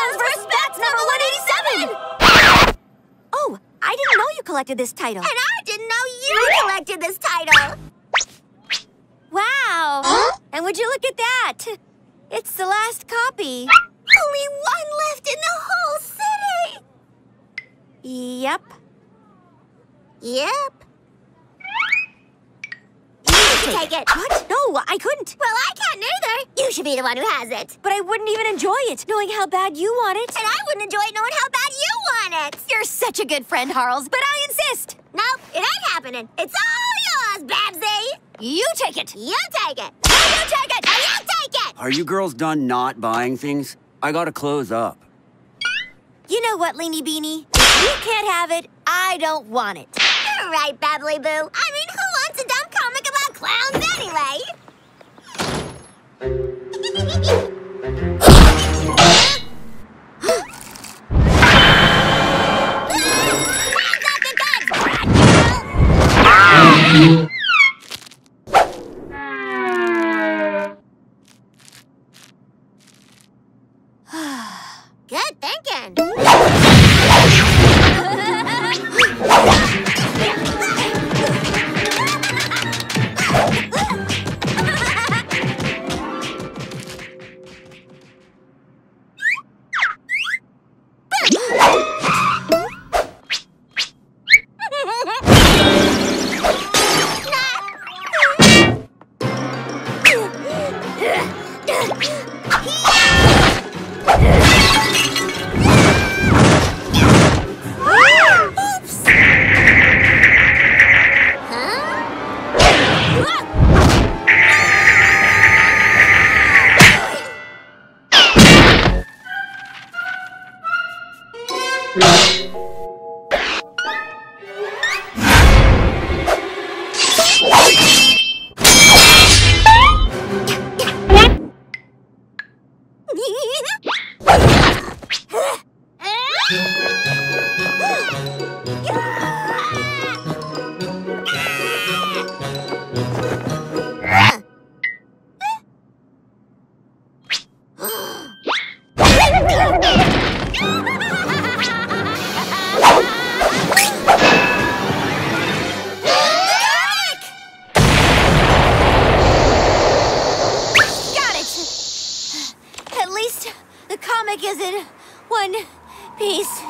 Clowns vs. Bats number 187! Oh, I didn't know you collected this title. And I didn't know you collected this title. Wow! Huh? And would you look at that? It's the last copy. Only one left in the whole city. Yep. Yep. You take it. What? No, I couldn't. Well, I can't either. You should be the one who has it. But I wouldn't even enjoy it, knowing how bad you want it. And I wouldn't enjoy it knowing how bad you want it. You're such a good friend, Harles, but I insist. No, it ain't happening. It's all yours, Babsy. You take it. You take it. You take it. You take it. Are you girls done not buying things? I gotta close up. You know what, Leanie Beanie? If you can't have it, I don't want it. You're right, Babbly Boo. I mean, who wants a dumb comic about clowns anyway? I've got the goods, Batgirl! Good thinking. At least the comic is in one piece.